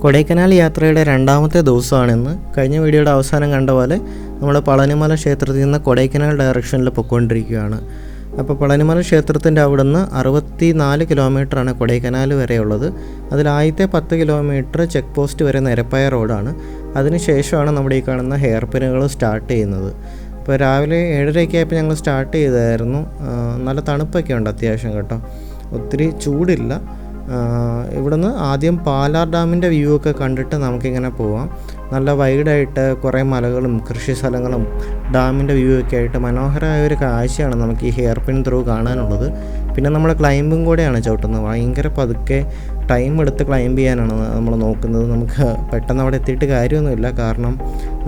കൊടൈക്കനാൽ യാത്രയുടെ രണ്ടാമത്തെ ദിവസമാണെന്ന് കഴിഞ്ഞ വീഡിയോയുടെ അവസാനം കണ്ട പോലെ നമ്മൾ പളനിമല ക്ഷേത്രത്തിൽ നിന്ന് കൊടൈക്കനാൽ ഡയറക്ഷനിൽ പൊയ്ക്കൊണ്ടിരിക്കുകയാണ്. അപ്പോൾ പളനിമല ക്ഷേത്രത്തിൻ്റെ അവിടുന്ന് 64 കിലോമീറ്ററാണ് കൊടൈക്കനാൽ വരെയുള്ളത്. അതിൽ ആദ്യത്തെ 10 കിലോമീറ്റർ ചെക്ക് പോസ്റ്റ് വരെ നിരപ്പായ റോഡാണ്. അതിനുശേഷമാണ് നമ്മുടെ ഈ കാണുന്ന ഹെയർ പിന്നുകൾ സ്റ്റാർട്ട് ചെയ്യുന്നത്. ഇപ്പോൾ രാവിലെ 7:30 ആയപ്പോൾ ഞങ്ങൾ സ്റ്റാർട്ട് ചെയ്തായിരുന്നു. നല്ല തണുപ്പൊക്കെ ഉണ്ട് അത്യാവശ്യം കേട്ടോ, ഒത്തിരി ചൂടില്ല. ഇവിടുന്ന് ആദ്യം പാലാർ ഡാമിൻ്റെ വ്യൂ ഒക്കെ കണ്ടിട്ട് നമുക്കിങ്ങനെ പോവാം. നല്ല വൈഡായിട്ട് കുറേ മലകളും കൃഷി സ്ഥലങ്ങളും ഡാമിൻ്റെ വ്യൂ ഒക്കെ ആയിട്ട് മനോഹരമായ ഒരു കാഴ്ചയാണ് നമുക്ക് ഈ ഹെയർ പിൻ ത്രൂ കാണാനുള്ളത്. പിന്നെ നമ്മൾ ക്ലൈമ്പും കൂടെയാണ് ചവിട്ടുന്നത്. ഭയങ്കര പതുക്കെ ടൈം എടുത്ത് ക്ലൈംബ് ചെയ്യാനാണ് നമ്മൾ നോക്കുന്നത്. നമുക്ക് പെട്ടെന്ന് അവിടെ എത്തിയിട്ട് കാര്യമൊന്നുമില്ല, കാരണം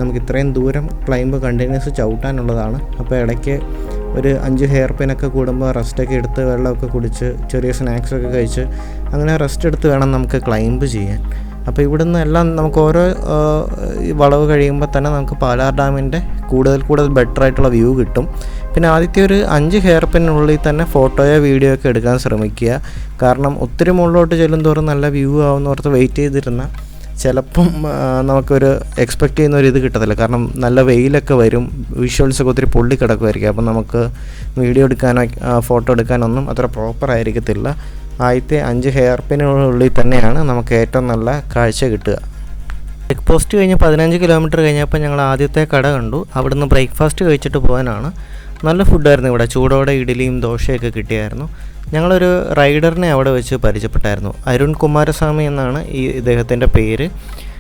നമുക്ക് ഇത്രയും ദൂരം ക്ലൈംബ് കണ്ടിന്യൂസ് ചവിട്ടാനുള്ളതാണ്. അപ്പോൾ ഇടയ്ക്ക് ഒരു 5 ഹെയർ പിന്നൊക്കെ കൂടുമ്പോൾ റെസ്റ്റൊക്കെ എടുത്ത് വെള്ളമൊക്കെ കുടിച്ച് ചെറിയ സ്നാക്സൊക്കെ കഴിച്ച് അങ്ങനെ റെസ്റ്റ് എടുത്ത് വേണം നമുക്ക് ക്ലൈംബ് ചെയ്യാൻ. അപ്പോൾ ഇവിടുന്ന് എല്ലാം നമുക്ക് ഓരോ വളവ് കഴിയുമ്പോൾ തന്നെ നമുക്ക് പാലാർ ഡാമിൻ്റെ കൂടുതൽ ബെറ്റർ ആയിട്ടുള്ള വ്യൂ കിട്ടും. പിന്നെ ആദ്യത്തെ ഒരു 5 ഹെയർ പിന്നുള്ളിൽ തന്നെ ഫോട്ടോയോ വീഡിയോ ഒക്കെ എടുക്കാൻ ശ്രമിക്കുക. കാരണം ഒത്തിരി മുകളിലോട്ട് ചെല്ലും തോറും നല്ല വ്യൂ ആവുന്നോർത്ത് വെയിറ്റ് ചെയ്തിരുന്ന ചിലപ്പം നമുക്കൊരു എക്സ്പെക്റ്റ് ചെയ്യുന്ന ഒരു ഇത് കിട്ടത്തില്ല. കാരണം നല്ല വെയിലൊക്കെ വരും, വിഷ്വൽസൊക്കെ ഒത്തിരി പൊള്ളി കിടക്കുമായിരിക്കും. അപ്പം നമുക്ക് വീഡിയോ എടുക്കാനോ ഫോട്ടോ എടുക്കാനൊന്നും അത്ര പ്രോപ്പർ ആയിരിക്കത്തില്ല. ആദ്യത്തെ 5 ഹെയർ പിന്നുള്ളിൽ തന്നെയാണ് നമുക്ക് ഏറ്റവും നല്ല കാഴ്ച കിട്ടുക. ചെക്ക് പോസ്റ്റ് കഴിഞ്ഞ് 15 കിലോമീറ്റർ കഴിഞ്ഞപ്പോൾ ഞങ്ങൾ ആദ്യത്തെ കട കണ്ടു. അവിടുന്ന് ബ്രേക്ക്ഫാസ്റ്റ് കഴിച്ചിട്ട് പോകാനാണ്. നല്ല ഫുഡായിരുന്നു ഇവിടെ. ചൂടോടെ ഇഡ്ഡലിയും ദോശയൊക്കെ കിട്ടിയായിരുന്നു. ഞങ്ങളൊരു റൈഡറിനെ അവിടെ വെച്ച് പരിചയപ്പെട്ടായിരുന്നു. അരുൺ കുമാരസ്വാമി എന്നാണ് ഇദ്ദേഹത്തിൻ്റെ പേര്.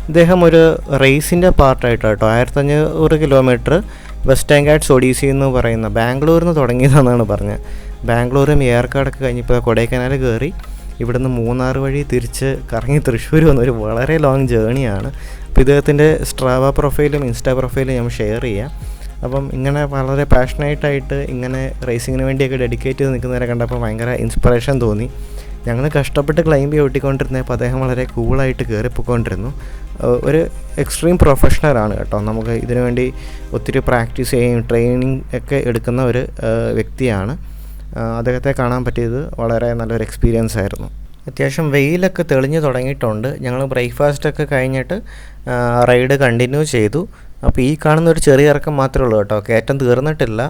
ഇദ്ദേഹം ഒരു റേസിൻ്റെ പാർട്ടായിട്ടോ 1500 കിലോമീറ്റർ വെസ്റ്റേൺ ഗാട്ട്സ് ഒഡീസി എന്ന് പറയുന്ന ബാംഗ്ലൂരിൽ നിന്ന് തുടങ്ങിയതെന്നാണ് പറഞ്ഞത്. ബാംഗ്ലൂരും ഏർക്കാടൊക്കെ കഴിഞ്ഞപ്പോൾ കൊടൈക്കനാൽ കയറി ഇവിടുന്ന് മൂന്നാർ വഴി തിരിച്ച് കറങ്ങി തൃശ്ശൂർ വന്നൊരു വളരെ ലോങ് ജേണിയാണ്. അപ്പോൾ ഇദ്ദേഹത്തിൻ്റെ സ്ട്രാവ പ്രൊഫൈലും ഇൻസ്റ്റാ പ്രൊഫൈലും ഞാൻ ഷെയർ ചെയ്യാം. അപ്പം ഇങ്ങനെ വളരെ പാഷനേറ്റായിട്ട് ഇങ്ങനെ റേസിങ്ങിന് വേണ്ടിയൊക്കെ ഡെഡിക്കേറ്റ് ചെയ്ത് നിൽക്കുന്നവരെ കണ്ടപ്പോൾ ഭയങ്കര ഇൻസ്പിറേഷൻ തോന്നി. ഞങ്ങൾ കഷ്ടപ്പെട്ട് ക്ലൈംബ് ചവിട്ടിക്കൊണ്ടിരുന്നപ്പോൾ അദ്ദേഹം വളരെ കൂളായിട്ട് കയറിപ്പോയിക്കൊണ്ടിരുന്നു. ഒരു എക്സ്ട്രീം പ്രൊഫഷണലാണ് കേട്ടോ. നമുക്ക് ഇതിനു വേണ്ടി ഒത്തിരി പ്രാക്ടീസ് ചെയ്യും ട്രെയിനിങ് ഒക്കെ എടുക്കുന്ന ഒരു വ്യക്തിയാണ്. അദ്ദേഹത്തെ കാണാൻ പറ്റിയത് വളരെ നല്ലൊരു എക്സ്പീരിയൻസ് ആയിരുന്നു. അത്യാവശ്യം വെയിലൊക്കെ തെളിഞ്ഞു തുടങ്ങിയിട്ടുണ്ട്. ഞങ്ങൾ ബ്രേക്ക്ഫാസ്റ്റൊക്കെ കഴിഞ്ഞിട്ട് റൈഡ് കണ്ടിന്യൂ ചെയ്തു. അപ്പോൾ ഈ കാണുന്ന ഒരു ചെറിയ ഇറക്കം മാത്രമേ ഉള്ളൂ കേട്ടോ, കയറ്റം തീർന്നിട്ടില്ല.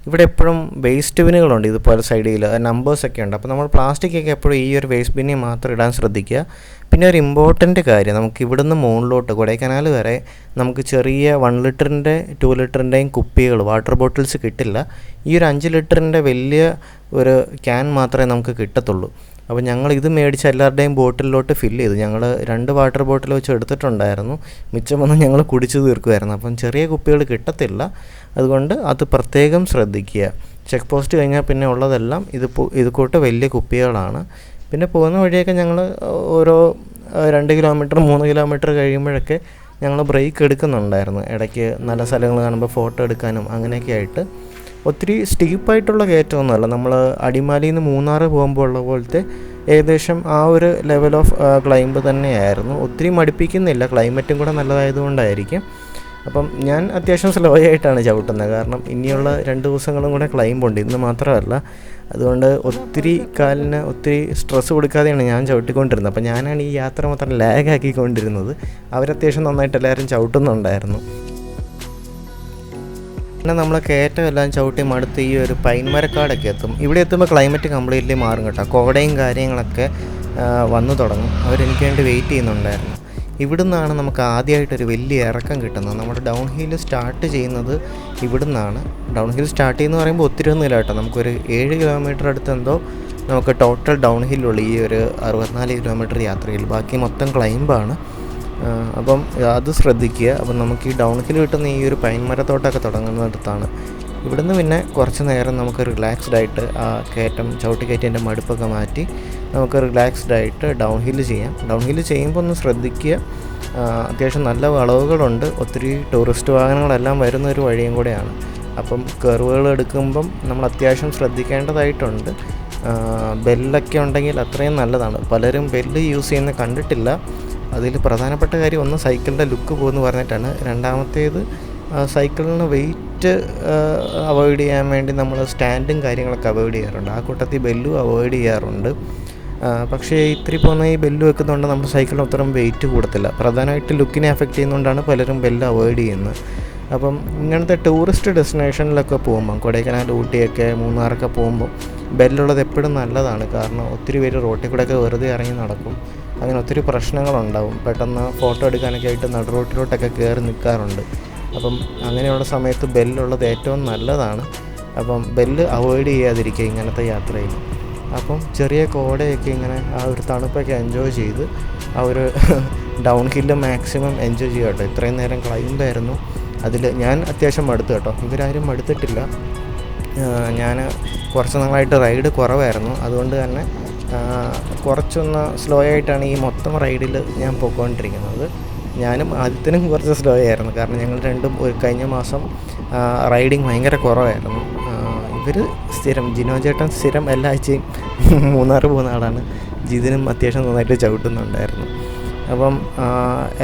ഇവിടെ എപ്പോഴും വേസ്റ്റ് ബിന്നുകളുണ്ട് ഇതുപോലെ സൈഡിൽ, നമ്പേഴ്സൊക്കെ ഉണ്ട്. അപ്പോൾ നമ്മൾ പ്ലാസ്റ്റിക്കൊക്കെ എപ്പോഴും ഈ ഒരു വേസ്റ്റ് ബിന്നിൽ മാത്രം ഇടാൻ ശ്രദ്ധിക്കുക. പിന്നെ ഒരു ഇമ്പോർട്ടൻ്റ് കാര്യം, നമുക്ക് ഇവിടുന്ന് മുകളിലോട്ട് കൊടൈക്കനാൽ വരെ നമുക്ക് ചെറിയ 1 ലിറ്ററിൻ്റെ 2 ലിറ്ററിൻ്റെയും കുപ്പികൾ വാട്ടർ ബോട്ടിൽസ് കിട്ടില്ല. ഈ ഒരു 5 ലിറ്ററിൻ്റെ വലിയ ഒരു ക്യാൻ മാത്രമേ നമുക്ക് കിട്ടത്തുള്ളൂ. അപ്പോൾ ഞങ്ങൾ ഇത് മേടിച്ച് എല്ലാവരുടെയും ബോട്ടിലോട്ട് ഫില്ല് ചെയ്തു. ഞങ്ങൾ 2 വാട്ടർ ബോട്ടിൽ വെച്ച് എടുത്തിട്ടുണ്ടായിരുന്നു. മിച്ചമൊന്നും ഞങ്ങൾ കുടിച്ച് തീർക്കുമായിരുന്നു. അപ്പം ചെറിയ കുപ്പികൾ കിട്ടത്തില്ല, അതുകൊണ്ട് അത് പ്രത്യേകം ശ്രദ്ധിക്കുക. ചെക്ക് പോസ്റ്റ് കഴിഞ്ഞാൽ പിന്നെ ഉള്ളതെല്ലാം ഇത് കൂട്ട് വലിയ കുപ്പികളാണ്. പിന്നെ പോകുന്ന വഴിയൊക്കെ ഞങ്ങൾ ഓരോ 2 കിലോമീറ്റർ 3 കിലോമീറ്റർ കഴിയുമ്പോഴൊക്കെ ഞങ്ങൾ ബ്രേക്ക് എടുക്കുന്നുണ്ടായിരുന്നു. ഇടയ്ക്ക് നല്ല സ്ഥലങ്ങൾ കാണുമ്പോൾ ഫോട്ടോ എടുക്കാനും അങ്ങനെയൊക്കെ ആയിട്ട്. ഒത്തിരി സ്റ്റീപ്പായിട്ടുള്ള കയറ്റമൊന്നുമല്ല, നമ്മൾ അടിമാലിയിൽ നിന്ന് മൂന്നാർ പോകുമ്പോൾ ഉള്ള പോലത്തെ ഏകദേശം ആ ഒരു ലെവൽ ഓഫ് ക്ലൈംബ് തന്നെയായിരുന്നു. ഒത്തിരി മടുപ്പിക്കുന്നില്ല, ക്ലൈമറ്റും കൂടെ നല്ലതായതുകൊണ്ടായിരിക്കും. അപ്പം ഞാൻ അത്യാവശ്യം സ്ലോ ആയിട്ടാണ് ചവിട്ടുന്നത്, കാരണം ഇനിയുള്ള 2 ദിവസങ്ങളും കൂടെ ക്ലൈംബുണ്ട്, ഇന്ന് മാത്രമല്ല. അതുകൊണ്ട് കാലിന് ഒത്തിരി സ്ട്രെസ് കൊടുക്കാതെയാണ് ഞാൻ ചവിട്ടിക്കൊണ്ടിരുന്നത്. അപ്പം ഞാനാണ് ഈ യാത്ര മൊത്തം ലാഗാക്കിക്കൊണ്ടിരുന്നത്. അവരത്യാവശ്യം നന്നായിട്ട് എല്ലാവരും ചവിട്ടുന്നുണ്ടായിരുന്നു. പിന്നെ നമ്മൾ കയറ്റമെല്ലാം ചവിട്ടി മടുത്ത് ഈ ഒരു പൈൻമരക്കാടൊക്കെ എത്തും. ഇവിടെ എത്തുമ്പോൾ ക്ലൈമറ്റ് കംപ്ലീറ്റ്ലി മാറും കേട്ടോ. കോടയും കാര്യങ്ങളൊക്കെ വന്നു തുടങ്ങും. അവരെനിക്ക് വേണ്ടി വെയിറ്റ് ചെയ്യുന്നുണ്ടായിരുന്നു. ഇവിടുന്നാണ് നമുക്ക് ആദ്യമായിട്ടൊരു വലിയ ഇറക്കം കിട്ടുന്നത്. നമ്മുടെ ഡൗൺ ഹിൽ സ്റ്റാർട്ട് ചെയ്യുന്നത് ഇവിടുന്നാണ്. ഡൗൺ ഹിൽ സ്റ്റാർട്ട് ചെയ്യുന്നത് പറയുമ്പോൾ ഒത്തിരി ഒന്നുമില്ല കേട്ടോ. നമുക്കൊരു 7 കിലോമീറ്റർ അടുത്ത് എന്തോ നമുക്ക് ടോട്ടൽ ഡൗൺ ഹില്ലുള്ള ഈ ഒരു 64 കിലോമീറ്റർ യാത്രയിൽ. ബാക്കി മൊത്തം ക്ലൈംബാണ്. അപ്പം അത് ശ്രദ്ധിക്കുക. അപ്പം നമുക്ക് ഈ ഡൗൺ ഹിൽ കിട്ടുന്ന ഈ ഒരു പൈൻമരത്തോട്ടമൊക്കെ തുടങ്ങുന്നിടത്താണ്. ഇവിടുന്ന് പിന്നെ കുറച്ച് നേരം നമുക്ക് റിലാക്സ്ഡ് ആയിട്ട് ആ കയറ്റം ചവിട്ടിക്കയറ്റേൻ്റെ മടുപ്പൊക്കെ മാറ്റി നമുക്ക് റിലാക്സ്ഡ് ആയിട്ട് ഡൗൺ ഹില്ല് ചെയ്യാം. ഡൗൺ ഹില്ല് ചെയ്യുമ്പോൾ ഒന്ന് ശ്രദ്ധിക്കുക, അത്യാവശ്യം നല്ല വളവുകളുണ്ട്. ഒത്തിരി ടൂറിസ്റ്റ് വാഹനങ്ങളെല്ലാം വരുന്നൊരു വഴിയും കൂടെയാണ്. അപ്പം കർവുകൾ എടുക്കുമ്പം നമ്മൾ അത്യാവശ്യം ശ്രദ്ധിക്കേണ്ടതായിട്ടുണ്ട്. ബെല്ലൊക്കെ ഉണ്ടെങ്കിൽ അത്രയും നല്ലതാണ്. പലരും ബെല്ല് യൂസ് ചെയ്യുന്ന കണ്ടിട്ടില്ല. അതിൽ പ്രധാനപ്പെട്ട കാര്യം ഒന്ന് സൈക്കിളിൻ്റെ ലുക്ക് പോകുമെന്ന് പറഞ്ഞിട്ടാണ്. രണ്ടാമത്തേത് സൈക്കിളിന് വെയിറ്റ് അവോയ്ഡ് ചെയ്യാൻ വേണ്ടി നമ്മൾ സ്റ്റാൻഡും കാര്യങ്ങളൊക്കെ അവോയ്ഡ് ചെയ്യാറുണ്ട്. ആ കൂട്ടത്തിൽ ബെല്ലും അവോയ്ഡ് ചെയ്യാറുണ്ട്. പക്ഷേ ഇത്തിരി പോകുന്ന ഈ ബെല്ല് വെക്കുന്നതുകൊണ്ട് നമ്മുടെ സൈക്കിളിന് അത്രയും വെയിറ്റ് കൂടത്തില്ല. പ്രധാനമായിട്ട് ലുക്കിനെ അഫക്റ്റ് ചെയ്യുന്നതുകൊണ്ടാണ് പലരും ബെല്ല് അവോയ്ഡ് ചെയ്യുന്നത്. അപ്പം ഇങ്ങനത്തെ ടൂറിസ്റ്റ് ഡെസ്റ്റിനേഷനിലൊക്കെ പോകുമ്പം കൊടൈക്കനാൽ, ഊട്ടിയൊക്കെ, മൂന്നാറൊക്കെ പോകുമ്പോൾ ബെല്ലുള്ളത് എപ്പോഴും നല്ലതാണ്. കാരണം ഒത്തിരി പേര് റോട്ടിൽ കൂടെയൊക്കെ വെറുതെ ഇറങ്ങി നടക്കും. അങ്ങനെ ഒത്തിരി പ്രശ്നങ്ങളുണ്ടാവും. പെട്ടെന്ന് ഫോട്ടോ എടുക്കാനൊക്കെ ആയിട്ട് നടു റോട്ടിലോട്ടൊക്കെ കയറി നിൽക്കാറുണ്ട്. അപ്പം അങ്ങനെയുള്ള സമയത്ത് ബെല്ലുള്ളത് ഏറ്റവും നല്ലതാണ്. അപ്പം ബെല്ല് അവോയ്ഡ് ചെയ്യാതിരിക്കുക ഇങ്ങനത്തെ യാത്രയിൽ. അപ്പം ചെറിയ കോടയൊക്കെ ഇങ്ങനെ ആ ഒരു തണുപ്പൊക്കെ എൻജോയ് ചെയ്ത് ആ ഒരു ഡൗൺ ഹില്ല് മാക്സിമം എൻജോയ് ചെയ്യുക കേട്ടോ. ഇത്രയും നേരം ക്ലൈംബായിരുന്നു. അതിൽ ഞാൻ അത്യാവശ്യം മടുത്തു കേട്ടോ. ഇവരാരും മടുത്തിട്ടില്ല. ഞാൻ കുറച്ച് നാളായിട്ട് റൈഡ് കുറവായിരുന്നു. അതുകൊണ്ട് തന്നെ കുറച്ചൊന്ന് സ്ലോ ആയിട്ടാണ് ഈ മൊത്തം റൈഡിൽ ഞാൻ പോയിക്കൊണ്ടിരിക്കുന്നത്. ഞാനും ആദ്യത്തിനും കുറച്ച് സ്ലോ ആയിരുന്നു. കാരണം ഞങ്ങൾ രണ്ടും കഴിഞ്ഞ മാസം റൈഡിങ് ഭയങ്കര കുറവായിരുന്നു. ഇവർ സ്ഥിരം ജിനോ ചേട്ടൻ സ്ഥിരം എല്ലാ ആഴ്ചയും മൂന്നാർ പോകുന്ന ആളാണ്. ജിതിനും അത്യാവശ്യം നന്നായിട്ട് ചവിട്ടുന്നുണ്ടായിരുന്നു. അപ്പം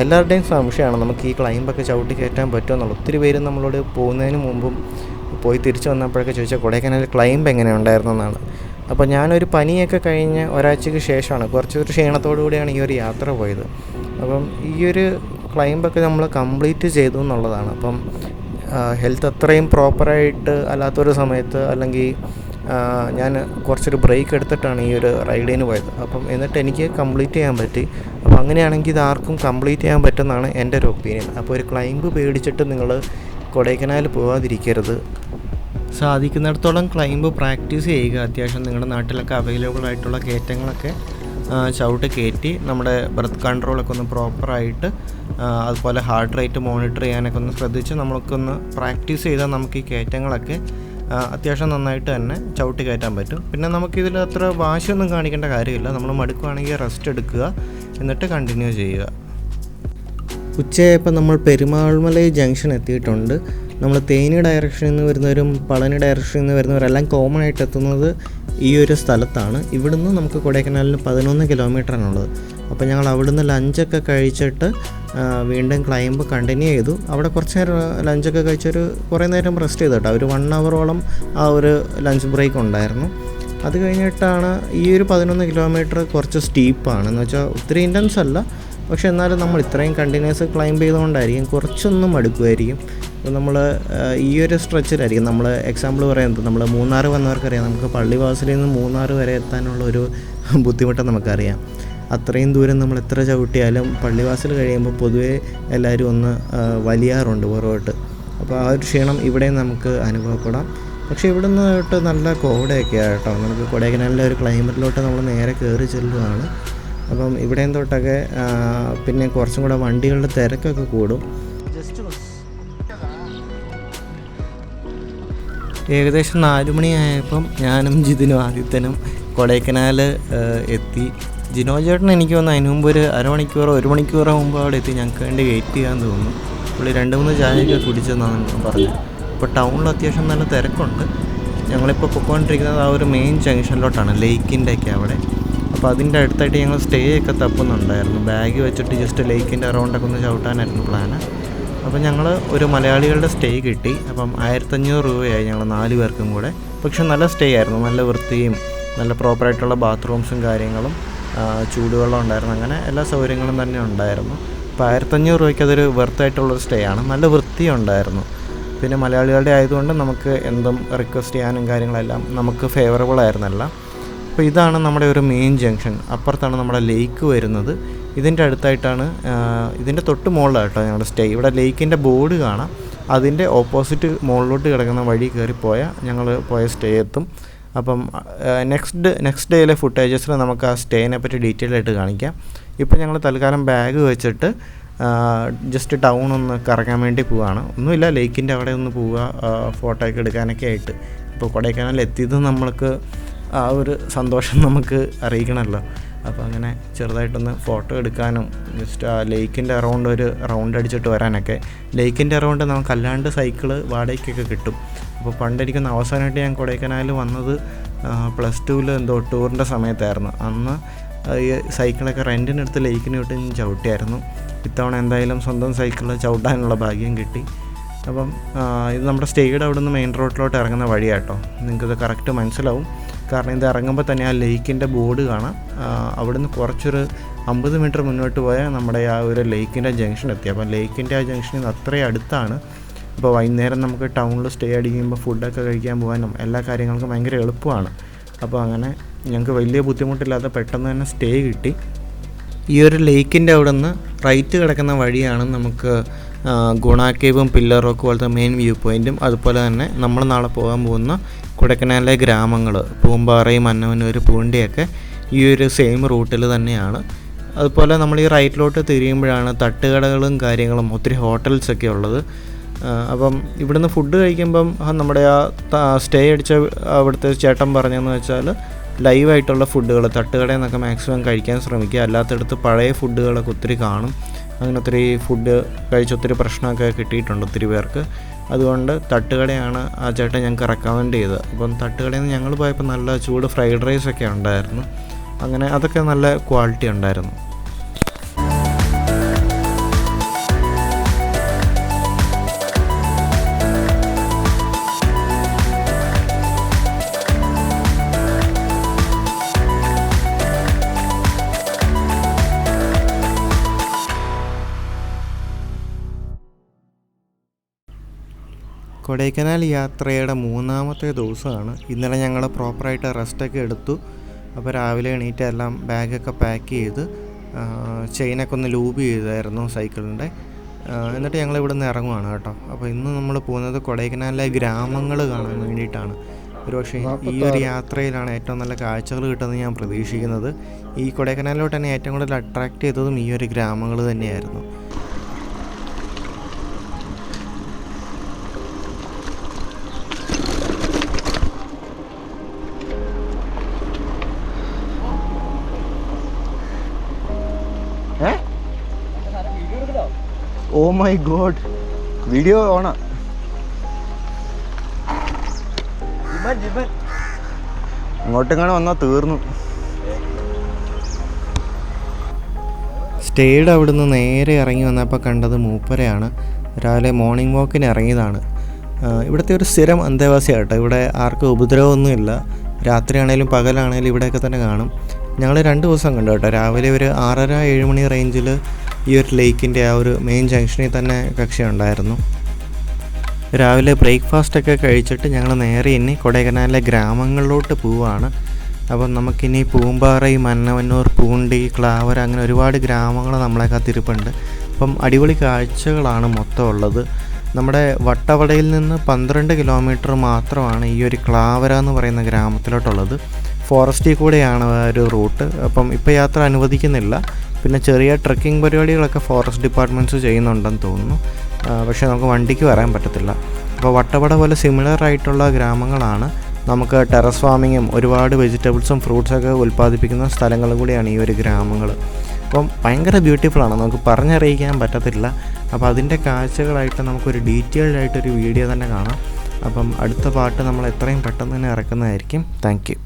എല്ലാവരുടെയും സംശയമാണ് നമുക്ക് ഈ ക്ലൈംബൊക്കെ ചവിട്ടി കയറ്റാൻ പറ്റുമെന്നുള്ളത്. ഒത്തിരി പേര് നമ്മളോട് പോകുന്നതിന് മുമ്പും പോയി തിരിച്ചു വന്നപ്പോഴൊക്കെ ചോദിച്ചാൽ കൊടൈക്കനാൽ ക്ലൈംബ് എങ്ങനെ ഉണ്ടായിരുന്നു എന്നാണ്. അപ്പോൾ ഞാനൊരു പനിയൊക്കെ കഴിഞ്ഞ് ഒരാഴ്ചയ്ക്ക് ശേഷമാണ് കുറച്ചൊരു ക്ഷീണത്തോടു കൂടിയാണ് ഈ ഒരു യാത്ര പോയത്. അപ്പം ഈ ഒരു ക്ലൈംബൊക്കെ നമ്മൾ കംപ്ലീറ്റ് ചെയ്തു എന്നുള്ളതാണ്. അപ്പം ഹെൽത്ത് അത്രയും പ്രോപ്പറായിട്ട് അല്ലാത്തൊരു സമയത്ത്, അല്ലെങ്കിൽ ഞാൻ കുറച്ചൊരു ബ്രേക്ക് എടുത്തിട്ടാണ് ഈ ഒരു റൈഡിന് പോയത്. അപ്പം എന്നിട്ട് എനിക്ക് കംപ്ലീറ്റ് ചെയ്യാൻ പറ്റി. അപ്പോൾ അങ്ങനെയാണെങ്കിൽ ഇതാർക്കും കംപ്ലീറ്റ് ചെയ്യാൻ പറ്റുമെന്നാണ് എൻ്റെ ഒരു ഒപ്പീനിയൻ. അപ്പോൾ ഒരു ക്ലൈംബ് പേടിച്ചിട്ട് നിങ്ങൾ കൊടൈക്കനാൽ പോകാതിരിക്കരുത്. സാധിക്കുന്നിടത്തോളം ക്ലൈംബ് പ്രാക്ടീസ് ചെയ്യുക. അത്യാവശ്യം നിങ്ങളുടെ നാട്ടിലൊക്കെ അവൈലബിൾ ആയിട്ടുള്ള കയറ്റങ്ങളൊക്കെ ചവിട്ട് കയറ്റി നമ്മുടെ ബ്രത്ത് കൺട്രോളൊക്കെ ഒന്ന് പ്രോപ്പറായിട്ട്, അതുപോലെ ഹാർട്ട് റേറ്റ് മോണിറ്റർ ചെയ്യാനൊക്കെ ഒന്ന് ശ്രദ്ധിച്ച് നമുക്കൊന്ന് പ്രാക്ടീസ് ചെയ്താൽ നമുക്ക് ഈ കയറ്റങ്ങളൊക്കെ അത്യാവശ്യം നന്നായിട്ട് തന്നെ ചവിട്ടി കയറ്റാൻ പറ്റും. പിന്നെ നമുക്കിതിൽ അത്ര വാശിയൊന്നും കാണിക്കേണ്ട കാര്യമില്ല. നമ്മൾ മടുക്കുകയാണെങ്കിൽ റെസ്റ്റ് എടുക്കുക, എന്നിട്ട് കണ്ടിന്യൂ ചെയ്യുക. ഉച്ചയായപ്പോൾ നമ്മൾ പെരുമാൾമലൈ ജംഗ്ഷൻ എത്തിയിട്ടുണ്ട്. നമ്മൾ തേനി ഡയറക്ഷനിൽ നിന്ന് വരുന്നവരും പളനി ഡയറക്ഷനിൽ നിന്ന് വരുന്നവരെല്ലാം കോമൺ ആയിട്ട് എത്തുന്നത് ഈ ഒരു സ്ഥലത്താണ്. ഇവിടുന്ന് നമുക്ക് കൊടൈക്കനാലിന് 11 കിലോമീറ്ററാണുള്ളത്. അപ്പോൾ ഞങ്ങൾ അവിടുന്ന് ലഞ്ചൊക്കെ കഴിച്ചിട്ട് വീണ്ടും ക്ലൈംബ് കണ്ടിന്യൂ ചെയ്തു. അവിടെ കുറച്ച് നേരം ലഞ്ചൊക്കെ കഴിച്ചൊരു കുറേ നേരം റെസ്റ്റ് ചെയ്തു കേട്ടോ. ഒരു 1 ഹവറോളം ആ ഒരു ലഞ്ച് ബ്രേക്ക് ഉണ്ടായിരുന്നു. അത് കഴിഞ്ഞിട്ടാണ് ഈ ഒരു 11 കിലോമീറ്റർ കുറച്ച് സ്റ്റീപ്പാണ്. എന്ന് വെച്ചാൽ ഒത്തിരി ഇൻറ്റൻസ് അല്ല, പക്ഷെ എന്നാലും നമ്മൾ ഇത്രയും കണ്ടിന്യൂസ് ക്ലൈംബ് ചെയ്തുകൊണ്ടായിരിക്കും കുറച്ചൊന്നും മടുക്കുമായിരിക്കും. അപ്പോൾ നമ്മൾ ഈ ഒരു സ്ട്രെച്ചിലായിരിക്കും നമ്മൾ എക്സാമ്പിൾ പറയുന്നത്, നമ്മൾ മൂന്നാർ വന്നവർക്കറിയാം, നമുക്ക് പള്ളിവാസലിൽ നിന്ന് മൂന്നാർ വരെ എത്താനുള്ള ഒരു ബുദ്ധിമുട്ട് നമുക്കറിയാം. അത്രയും ദൂരം നമ്മൾ എത്ര ചവിട്ടിയാലും പള്ളിവാസൽ കഴിയുമ്പോൾ പൊതുവേ എല്ലാവരും ഒന്ന് വലിയാറുണ്ട് പുറകോട്ട്. അപ്പോൾ ആ ഒരു ക്ഷീണം ഇവിടെ നമുക്ക് അനുഭവപ്പെടാം. പക്ഷേ ഇവിടെ നിന്ന് തൊട്ട് നല്ല കോടയൊക്കെയാണ് കേട്ടോ. നമുക്ക് കൊടൈക്കനാലിൻ്റെ ഒരു ക്ലൈമറ്റിലോട്ട് നമ്മൾ നേരെ കയറി ചെല്ലുകയാണ്. അപ്പം ഇവിടെയും തൊട്ടൊക്കെ പിന്നെ കുറച്ചും കൂടെ വണ്ടികളുടെ തിരക്കൊക്കെ കൂടും. ഏകദേശം 4 മണിയായപ്പം ഞാനും ജിതിനും ആദിത്യനും കൊടൈക്കനാൽ എത്തി. ജിനോ ചേട്ടൻ എനിക്ക് വന്ന് അതിന് മുമ്പ് ഒരു അരമണിക്കൂറോ 1 മണിക്കൂറോ മുമ്പ് അവിടെ എത്തി. ഞങ്ങൾക്ക് വേണ്ടി വെയിറ്റ് ചെയ്യാൻ തോന്നുന്നു. പുള്ളി 2-3 ചായയൊക്കെ കുടിച്ചെന്നാണ് പറഞ്ഞത്. ഇപ്പോൾ ടൗണിൽ അത്യാവശ്യം നല്ല തിരക്കുണ്ട്. ഞങ്ങളിപ്പോൾ പൊയ്ക്കൊണ്ടിരിക്കുന്നത് ആ ഒരു മെയിൻ ജംഗ്ഷനിലോട്ടാണ്, ലേക്കിൻ്റെയൊക്കെ അവിടെ. അപ്പോൾ അതിൻ്റെ അടുത്തായിട്ട് ഞങ്ങൾ സ്റ്റേ ഒക്കെ തപ്പുന്നുണ്ടായിരുന്നു. ബാഗ് വെച്ചിട്ട് ജസ്റ്റ് ലേക്കിൻ്റെ അറൗണ്ടൊക്കെ ഒന്ന് ചവിട്ടാനായിരുന്നു പ്ലാന്. അപ്പം ഞങ്ങൾ ഒരു മലയാളികളുടെ സ്റ്റേ കിട്ടി. അപ്പം 1500 രൂപയായി ഞങ്ങൾ 4 പേർക്കും കൂടെ. പക്ഷെ നല്ല സ്റ്റേ ആയിരുന്നു, നല്ല വൃത്തിയും നല്ല പ്രോപ്പറായിട്ടുള്ള ബാത്റൂംസും കാര്യങ്ങളും, ചൂടുവെള്ളം ഉണ്ടായിരുന്നു, അങ്ങനെ എല്ലാ സൗകര്യങ്ങളും തന്നെ ഉണ്ടായിരുന്നു. അപ്പോൾ 1500 രൂപയ്ക്ക് അതൊരു വെർത്തായിട്ടുള്ളൊരു സ്റ്റേ ആണ്. നല്ല വൃത്തിയുണ്ടായിരുന്നു. പിന്നെ മലയാളികളുടെ ആയതുകൊണ്ട് നമുക്ക് എന്തും റിക്വസ്റ്റ് ചെയ്യാനും കാര്യങ്ങളെല്ലാം നമുക്ക് ഫേവറബിൾ ആയിരുന്നല്ല. അപ്പോൾ ഇതാണ് നമ്മുടെ ഒരു മെയിൻ ജംഗ്ഷൻ. അപ്പുറത്താണ് നമ്മുടെ ലേക്ക് വരുന്നത്. ഇതിൻ്റെ അടുത്തായിട്ടാണ്, ഇതിൻ്റെ തൊട്ട് മുകളിലാണ് കേട്ടോ ഞങ്ങളുടെ സ്റ്റേ. ഇവിടെ ലേക്കിൻ്റെ ബോർഡ് കാണാം. അതിൻ്റെ ഓപ്പോസിറ്റ് മുകളിലോട്ട് കിടക്കുന്ന വഴി കയറിപ്പോയാൽ ഞങ്ങൾ പോയ സ്റ്റേ എത്തും. അപ്പം നെക്സ്റ്റ് ഡേയിലെ ഫുട്ടേജസിൽ നമുക്ക് ആ സ്റ്റേനെ പറ്റി ഡീറ്റെയിൽ ആയിട്ട് കാണിക്കാം. ഇപ്പോൾ ഞങ്ങൾ തൽക്കാലം ബാഗ് വെച്ചിട്ട് ജസ്റ്റ് ടൗൺ ഒന്ന് കറങ്ങാൻ വേണ്ടി പോവുകയാണ്. ഒന്നുമില്ല, ലേക്കിൻ്റെ അവിടെ ഒന്ന് പോവുക, ഫോട്ടോ ഒക്കെ എടുക്കാനൊക്കെ ആയിട്ട്. ഇപ്പോൾ കൊടൈക്കനാൽ എത്തിയത് നമ്മൾക്ക് ആ ഒരു സന്തോഷം നമുക്ക് അറിയിക്കണമല്ലോ. അപ്പോൾ അങ്ങനെ ചെറുതായിട്ടൊന്ന് ഫോട്ടോ എടുക്കാനും ജസ്റ്റ് ആ ലേക്കിൻ്റെ അറൗണ്ട് ഒരു റൗണ്ട് അടിച്ചിട്ട് വരാനൊക്കെ. ലേക്കിൻ്റെ അറൗണ്ട് നമുക്ക് അല്ലാണ്ട് സൈക്കിള് വാടകയ്ക്കൊക്കെ കിട്ടും. അപ്പോൾ പണ്ടിരിക്കുന്ന അവസാനമായിട്ട് ഞാൻ കൊടൈക്കനാൽ വന്നത് +2 എന്തോ ടൂറിൻ്റെ സമയത്തായിരുന്നു. അന്ന് ഈ സൈക്കിളൊക്കെ റെൻറ്റിനെടുത്ത് ലേക്കിന് വിട്ട് ഞാൻ ചവിട്ടിയായിരുന്നു. ഇത്തവണ എന്തായാലും സ്വന്തം സൈക്കിള് ചവിട്ടാനുള്ള ഭാഗ്യം കിട്ടി. അപ്പം ഇത് നമ്മുടെ സ്റ്റേയുടെ അവിടെ നിന്ന് മെയിൻ റോഡിലോട്ട് ഇറങ്ങുന്ന വഴിയാട്ടോ. നിങ്ങൾക്കിത് കറക്റ്റ് മനസ്സിലാവും. കാരണം ഇത് ഇറങ്ങുമ്പോൾ തന്നെ ആ ലേക്കിൻ്റെ ബോർഡ് കാണാം. അവിടുന്ന് കുറച്ചൊരു 50 മീറ്റർ മുന്നോട്ട് പോയാൽ നമ്മുടെ ആ ഒരു ലേക്കിൻ്റെ ജംഗ്ഷൻ എത്തി. അപ്പം ലേക്കിൻ്റെ ആ ജംഗ്ഷനിൽ നിന്ന് അത്രയും അടുത്താണ്. അപ്പോൾ വൈകുന്നേരം നമുക്ക് ടൗണിൽ സ്റ്റേ അടിക്കുമ്പോൾ ഫുഡൊക്കെ കഴിക്കാൻ പോകാനും എല്ലാ കാര്യങ്ങൾക്കും ഭയങ്കര എളുപ്പമാണ്. അപ്പോൾ അങ്ങനെ ഞങ്ങൾക്ക് വലിയ ബുദ്ധിമുട്ടില്ലാതെ പെട്ടെന്ന് തന്നെ സ്റ്റേ കിട്ടി. ഈ ഒരു ലേക്കിൻ്റെ അവിടെ നിന്ന് റൈറ്റ് കിടക്കുന്ന വഴിയാണ് നമുക്ക് ഗുണ കേവും പില്ലർ റോക്ക് പോലത്തെ മെയിൻ വ്യൂ പോയിൻറ്റും അതുപോലെ തന്നെ നമ്മൾ നാളെ പോകാൻ പോകുന്ന കൊടൈക്കനാലിലെ ഗ്രാമങ്ങൾ പൂമ്പാറയും മന്നവന്നൂർ പൂണ്ടിയൊക്കെ ഈ ഒരു സെയിം റൂട്ടിൽ തന്നെയാണ്. അതുപോലെ നമ്മൾ ഈ റൈറ്റിലോട്ട് തിരിയുമ്പോഴാണ് തട്ടുകടകളും കാര്യങ്ങളും ഒത്തിരി ഹോട്ടൽസൊക്കെ ഉള്ളത്. അപ്പം ഇവിടുന്ന് ഫുഡ് കഴിക്കുമ്പം നമ്മുടെ ആ സ്റ്റേ അടിച്ച അവിടുത്തെ ചേട്ടൻ പറഞ്ഞതെന്ന് വെച്ചാൽ ലൈവായിട്ടുള്ള ഫുഡുകൾ തട്ടുകടയിൽ നിന്നൊക്കെ മാക്സിമം കഴിക്കാൻ ശ്രമിക്കുക. അല്ലാത്തടത്ത് പഴയ ഫുഡുകളൊക്കെ ഒത്തിരി കാണും. അങ്ങനെ ഒത്തിരി ഫുഡ് കഴിച്ച് ഒത്തിരി പ്രശ്നമൊക്കെ കിട്ടിയിട്ടുണ്ട് ഒത്തിരി പേർക്ക്. അതുകൊണ്ട് തട്ടുകടയാണ് ആ ചേട്ടൻ ഞങ്ങൾക്ക് റെക്കമെൻഡ് ചെയ്തത്. അപ്പം തട്ടുകടയിൽ നിന്ന് ഞങ്ങൾ പോയപ്പോൾ നല്ല ചൂട് ഫ്രൈഡ് റൈസൊക്കെ ഉണ്ടായിരുന്നു. അങ്ങനെ അതൊക്കെ നല്ല ക്വാളിറ്റി ഉണ്ടായിരുന്നു. കൊടൈക്കനാൽ യാത്രയുടെ 3ാമത്തെ ദിവസമാണ്. ഇന്നലെ ഞങ്ങൾ പ്രോപ്പറായിട്ട് റെസ്റ്റൊക്കെ എടുത്തു. അപ്പോൾ രാവിലെ എണീറ്റ് എല്ലാം ബാഗൊക്കെ പാക്ക് ചെയ്ത് ചെയിനൊക്കെ ഒന്ന് ലൂബ് ചെയ്തായിരുന്നു സൈക്കിളിൻ്റെ. എന്നിട്ട് ഞങ്ങൾ ഇവിടെ നിന്ന് ഇറങ്ങുവാണ് കേട്ടോ. അപ്പോൾ ഇന്ന് നമ്മൾ പോകുന്നത് കൊടൈക്കനാലിലെ ഗ്രാമങ്ങൾ കാണാൻ വേണ്ടിയിട്ടാണ്. ഒരുപക്ഷെ ഈ ഒരു യാത്രയിലാണ് ഏറ്റവും നല്ല കാഴ്ചകൾ കിട്ടുമെന്ന് ഞാൻ പ്രതീക്ഷിക്കുന്നത്. ഈ കൊടൈക്കനാലിലോട്ട് തന്നെ ഏറ്റവും കൂടുതൽ അട്രാക്റ്റ് ചെയ്തതും ഈ ഒരു ഗ്രാമങ്ങൾ തന്നെയായിരുന്നു. ഓ മൈ ഗോഡ്, വീഡിയോ ഓണാ. അങ്ങോട്ടെങ്ങാനും വന്നാൽ തീർന്നു. സ്റ്റേയുടെ അവിടുന്ന് നേരെ ഇറങ്ങി വന്നപ്പോൾ കണ്ടത് മൂപ്പരെയാണ്. രാവിലെ മോർണിംഗ് വാക്കിന് ഇറങ്ങിയതാണ്. ഇവിടുത്തെ ഒരു സ്ഥിരം അന്തേവാസിയാട്ടോ. ഇവിടെ ആർക്കും ഉപദ്രവമൊന്നുമില്ല. രാത്രിയാണേലും പകലാണേലും ഇവിടെയൊക്കെ തന്നെ കാണും. ഞങ്ങൾ 2 ദിവസം കണ്ടു കേട്ടോ. രാവിലെ ഒരു 6:30-7 മണി റേഞ്ചിൽ ഈ ഒരു ലേക്കിൻ്റെ ആ ഒരു മെയിൻ ജംഗ്ഷനിൽ തന്നെ കക്ഷി ഉണ്ടായിരുന്നു. രാവിലെ ബ്രേക്ക്ഫാസ്റ്റൊക്കെ കഴിച്ചിട്ട് ഞങ്ങൾ നേരെ ഇനി കൊടൈക്കനാലിലെ ഗ്രാമങ്ങളിലോട്ട് പോവുകയാണ്. അപ്പം നമുക്കിനി പൂമ്പാറ, മന്നവന്നൂർ, പൂണ്ടി, ക്ലാവര അങ്ങനെ ഒരുപാട് ഗ്രാമങ്ങൾ നമ്മളെ കാത്തിരിപ്പുണ്ട്. അപ്പം അടിപൊളി കാഴ്ചകളാണ് മൊത്തം ഉള്ളത്. നമ്മുടെ വട്ടവടയിൽ നിന്ന് 12 കിലോമീറ്റർ മാത്രമാണ് ഈ ഒരു ക്ലാവര എന്ന് പറയുന്ന ഗ്രാമത്തിലോട്ടുള്ളത്. ഫോറസ്റ്റിൽ കൂടെയാണ് ഒരു റൂട്ട്. അപ്പം ഇപ്പോൾ യാത്ര അനുവദിക്കുന്നില്ല. പിന്നെ ചെറിയ ട്രക്കിംഗ് പരിപാടികളൊക്കെ ഫോറസ്റ്റ് ഡിപ്പാർട്ട്മെൻറ്റ്സ് ചെയ്യുന്നുണ്ടെന്ന് തോന്നുന്നു. പക്ഷേ നമുക്ക് വണ്ടിക്ക് വരാൻ പറ്റത്തില്ല. അപ്പോൾ വട്ടവട പോലെ സിമിലർ ആയിട്ടുള്ള ഗ്രാമങ്ങളാണ്. നമുക്ക് ടെറസ് ഫാമിങ്ങും ഒരുപാട് വെജിറ്റബിൾസും ഫ്രൂട്ട്സൊക്കെ ഉൽപ്പാദിപ്പിക്കുന്ന സ്ഥലങ്ങളും കൂടിയാണ് ഈ ഒരു ഗ്രാമങ്ങൾ. അപ്പം ഭയങ്കര ബ്യൂട്ടിഫുള്ളാണ്, നമുക്ക് പറഞ്ഞറിയിക്കാൻ പറ്റത്തില്ല. അപ്പോൾ അതിൻ്റെ കാഴ്ചകളായിട്ട് നമുക്കൊരു ഡീറ്റെയിൽഡ് ആയിട്ടൊരു വീഡിയോ തന്നെ കാണാം. അപ്പം അടുത്ത പാട്ട് നമ്മൾ എത്രയും പെട്ടെന്ന് തന്നെ ഇറക്കുന്നതായിരിക്കും. Thank you.